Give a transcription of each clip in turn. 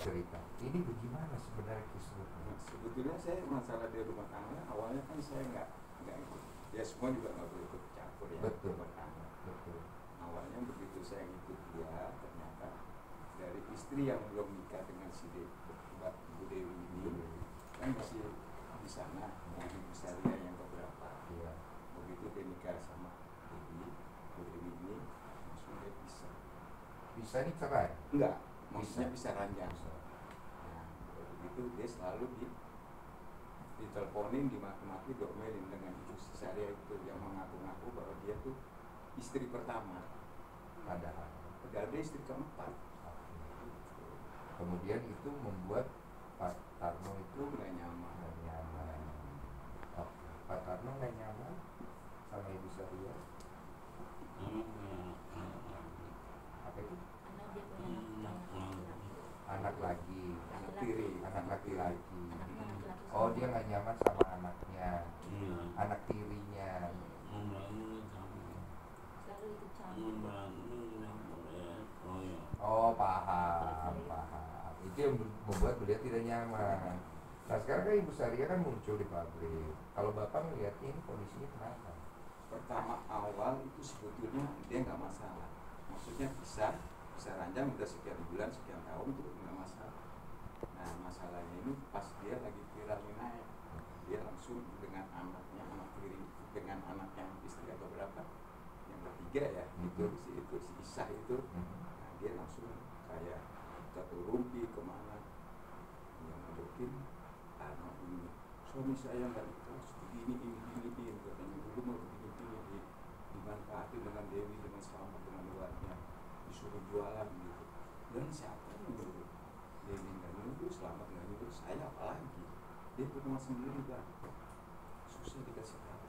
cerita. Ini bagaimana sebenarnya kisruhnya? Sebetulnya saya masalah di rumah tangga awalnya kan saya nggak ikut. Ya semua juga nggak boleh ikut campur ya. Betul. Rumah tangga. Betul. Awalnya begitu saya ikut dia, ternyata dari istri yang belum nikah dengan si Mbak Bu Dewi ini kan masih di sana di Busaria yang beberapa. Iya. Begitu dia nikah sama Bu Dewi ini langsung dia pisah. Bisa nih cerai? Enggak, maksudnya bisa ranjang. Bisa. Nah, begitu dia selalu diteleponin, dimaki-maki, diomelin dengan ibu Syariah itu yang mengaku-ngaku bahwa dia tuh istri pertama. Padahal dia istri keempat. Kemudian itu membuat Pak Tarno itu nggak nyaman. Oh, Pak Tarno nggak nyaman sama Ibu Syariah. Apa itu? Anak laki-laki. Oh, dia nggak nyaman sama anaknya, anak tirinya. Oh, paham. Itu yang membuat beliau tidak nyaman. Nah, sekarang kan Ibu Syariah kan muncul di pabrik. Kalau Bapak melihatnya ini kondisinya kenapa? Pertama awal itu sebetulnya dia nggak masalah. Maksudnya bisa ranjang udah sekian bulan, sekian tahun itu nggak masalah. Nah, masalahnya ini pas dia lagi viralnya naik, dia langsung dengan anaknya, anak tiri dengan anak yang istri atau berapa, yang ketiga ya, itu si Isah itu, nah dia langsung kayak keturumpi kemana, yang ngadukin anak ini, suami saya nggak ikhlas, begini, katanya dulu mau begini, dimanfaatin dengan Dewi, dengan Selamat, dengan luarnya, disuruh jualan gitu. Dan siapa yang nyuruh? Dewi nggak nyuruh, Selamat nggak nyuruh, saya apalagi? Dia rumah sendiri kan, susah dikasih tahu.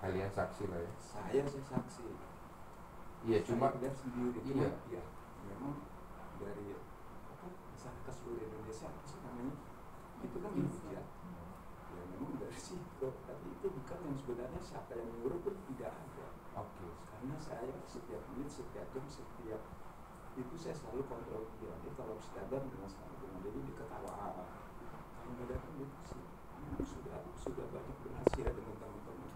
Kalian saksi lah ya? Saya saksi. Iya, cuma lihat sendiri. Iya. Ya, memang dari masyarakat seluruh Indonesia apa sih namanya? Itu kan ya. Ya memang dari situ. Tapi itu bukan yang sebenarnya siapa yang nyuruh pun tidak ada. Oke. Karena saya setiap menit, setiap jam, setiap itu saya selalu kontrol dia. Ini kalau sedang dengan Dewi diketawa apa? Kalau nggak datang itu sih. Sudah banyak berhasil dengan teman-teman.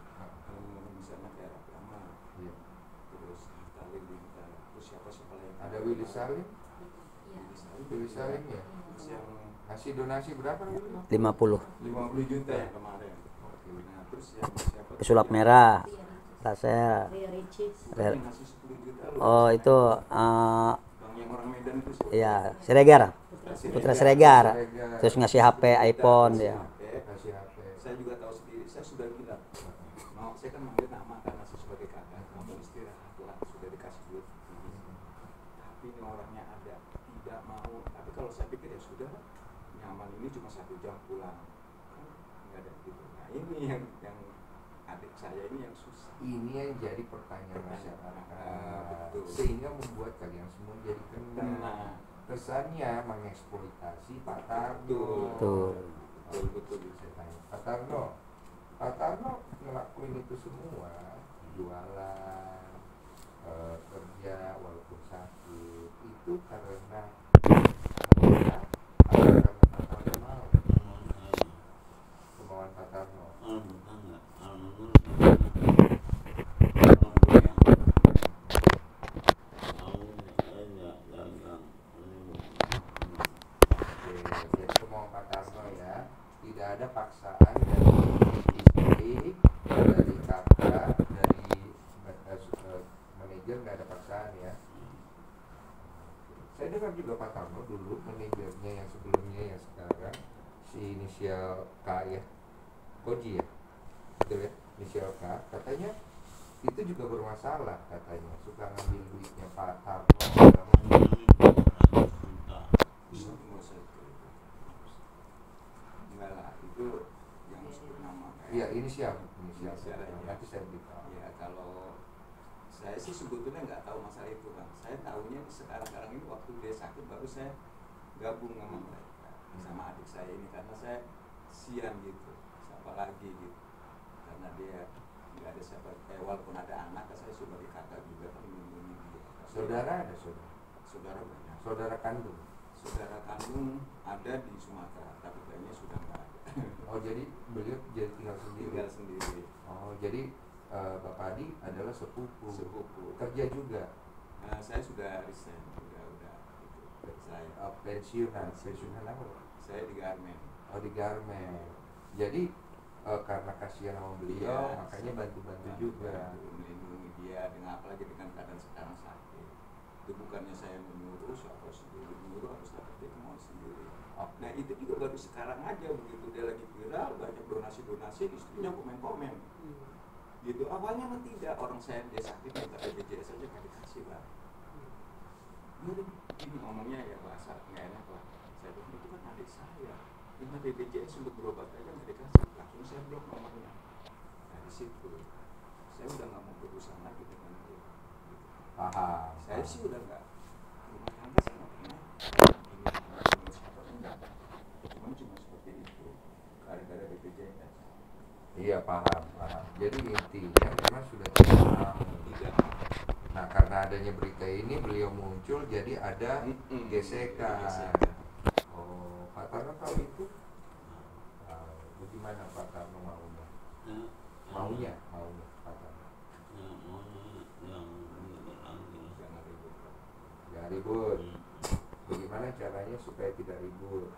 Misalnya kayak Rama. Iya. Terus Halilintar, terus siapa lagi? Ada Willy Salim? Willy Salim ya? Terus yang Kasih donasi berapa Willy? 50 juta yang kemarin. Nah, terus yang siapa? Pesulap merah. Tasel. Yang ngasih 10 juta loh. Oh, itu Bang yang orang Medan itu siapa? iya, Siregar. Putra Siregar. Terus ngasih HP iPhone dia. Kasih HP. Saya juga tahu sendiri, saya sudah bilang. Mau saya kan manggil nama karena saya sebagai kakak, kamu istirahat lah, sudah dikasih duit. Tapi ini orangnya ada, tidak mau. Tapi kalau saya pikir ya sudah, nyaman ini cuma 1 jam pulang, kan nggak ada gitu. Nah ini yang adik saya ini yang susah. Ini yang jadi pertanyaan masyarakat. Betul. Sehingga membuat kalian semua jadi kena. Kesannya mengeksploitasi Pak Tarno. Betul. Saya tanya, Pak Tarno ngelakuin itu semua, jualan, kerja walaupun sakit, itu karena Pak Tarno mau, kemauan Pak Tarno. Jadi kemauan Pak Tarno ya, tidak ada paksaan dari istri, dari kakak, dari manajer, nggak ada paksaan ya. Saya dengar juga Pak Tarno dulu manajernya yang sebelumnya yang sekarang si inisial K ya, Koji ya, betul ya, inisial K, katanya itu juga bermasalah, katanya suka ngambil duitnya Pak Tarno. Enggak lah, itu yang sebut nama. Iya, inisial. Ya. Nanti saya beritahu. Ya kalau saya sih sebetulnya nggak tahu masalah itu kan. Saya tahunya sekarang ini waktu dia sakit baru saya gabung sama mereka, sama adik saya ini karena saya sian gitu, siapa lagi gitu. Karena dia nggak ada siapa, walaupun ada anak, saya sebagai kakak juga kan melindungi dia. Saudara ada saudara? Saudara banyak. Saudara kandung? Saudara kandung Bandung, ada di Sumatera, tapi kayaknya sudah nggak ada. Oh, jadi beliau jadi tinggal sendiri. Tinggal sendiri. Oh, jadi Bapak Adi adalah sepupu. Sepupu. Kerja juga. Saya sudah resign, udah itu saya. Pensiunan apa? Saya di Garmen. Oh, di Garmen. Jadi karena kasihan sama beliau, Iya, makanya bantu-bantu juga. Melindungi dia, dengan apalagi dengan keadaan sekarang sakit. Itu bukannya saya menyuruh, siapa sendiri menyuruh, harus dapat dia mau sendiri. Nah itu juga baru sekarang aja, begitu dia lagi viral, banyak donasi-donasi, istrinya komen-komen. Gitu, awalnya mah tidak, orang saya dia sakit, minta BPJS saja nggak dikasih lah. Ini ngomongnya ya bahasa nggak enak lah. Saya bilang itu kan adik saya, minta BPJS untuk berobat aja nggak dikasih, langsung saya blok nomornya. Nah di situ saya udah nggak mau berurusan lagi dengan dia. Paham. Saya paham. sih udah nggak rumah tangga, saya nggak pernah ini siapa enggak, cuma seperti itu gara-gara BPJS. Iya, paham. Jadi intinya memang sudah tidak mau. Tidak. Nah, karena adanya berita ini beliau muncul, jadi ada gesekan. Oh, Pak Tarno tahu itu? Bagaimana Pak Tarno maunya? Maunya Pak Tarno. Jangan ribut. Bagaimana caranya supaya tidak ribut?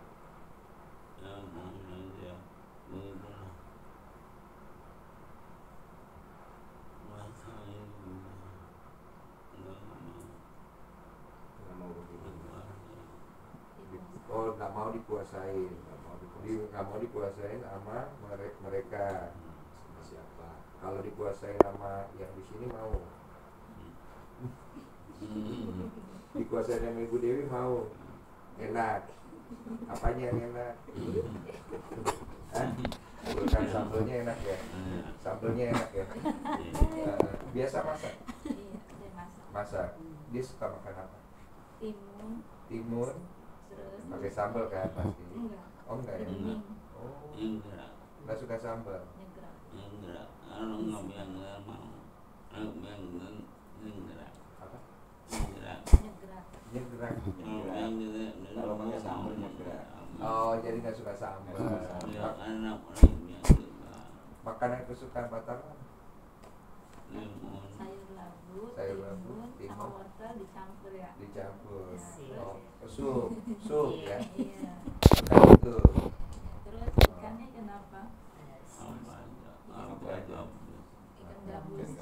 Oh, nggak mau dikuasain, nggak mau dikuasain sama mereka. Sama siapa? Kalau dikuasain sama yang di sini mau. Dikuasain sama Ibu Dewi mau. Enak. Apanya yang enak? Bukan sambelnya enak ya. Sambelnya enak ya. Biasa masak. Iya, dia masak. Masak. Dia suka makan apa? Timun. Terus Pakai sambal kan pasti. enggak, Oh enggak ya? bening, Oh, nggak suka sambal. nyegrek. Apa? Nyegrek. Nyegerak. Kalau pakai sambelnya gerak. Oh, jadi nggak suka sambal. Makanan kesukaan Pak Tarno? Sayur labu, timun, sama wortel dicampur ya. dicampur. Ya. Oh, sup ya. Iya. Suka itu. Terus ikannya kenapa? Ikan gabus.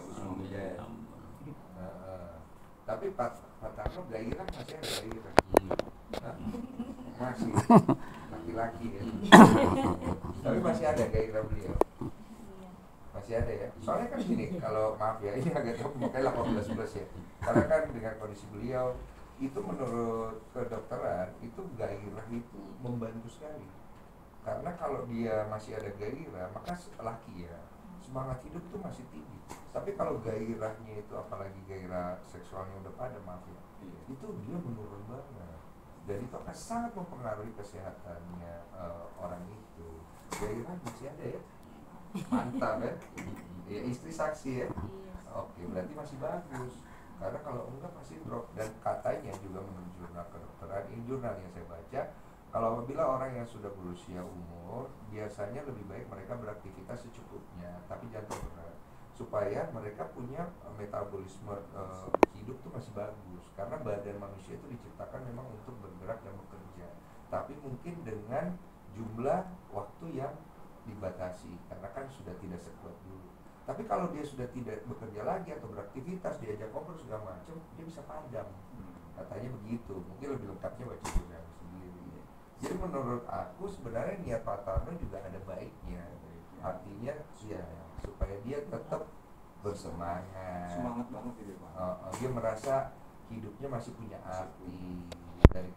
Tapi Pak Tarno gairah masih ada gairah. Hah? Masih laki-laki ya. Tapi masih ada gairah beliau. Iya. Masih ada ya. Soalnya kan gini, kalau maaf ya, ini agak makanya 18 plus ya. Karena kan dengan kondisi beliau itu menurut kedokteran itu gairah itu membantu sekali. Karena kalau dia masih ada gairah, maka laki ya semangat hidup tuh masih tinggi. Tapi kalau gairahnya itu apalagi gairah seksualnya udah pada, maaf ya, itu dia menurun banget. Dan itu akan sangat mempengaruhi kesehatannya orang itu. Gairah masih ada ya. Mantap ya. Ya istri saksi ya. Iya. Oke, berarti masih bagus. Karena kalau enggak pasti drop. Dan katanya juga menurut jurnal kedokteran, ini jurnal yang saya baca, kalau apabila orang yang sudah berusia umur, biasanya lebih baik mereka beraktivitas secukupnya, tapi jangan terlalu berat, supaya mereka punya metabolisme hidup tuh masih bagus. Karena badan manusia itu diciptakan memang untuk bergerak dan bekerja, tapi mungkin dengan jumlah waktu yang dibatasi, karena kan sudah tidak sekuat dulu. Tapi kalau dia sudah tidak bekerja lagi atau beraktivitas, diajak ngobrol segala macam, dia bisa padam. Katanya begitu. Mungkin lebih lengkapnya baca jurnal sendiri. Jadi menurut aku sebenarnya niat Pak Tarno juga ada baiknya. Artinya ya supaya dia tetap bersemangat. Semangat banget ini Pak. Dia merasa hidupnya masih punya arti dari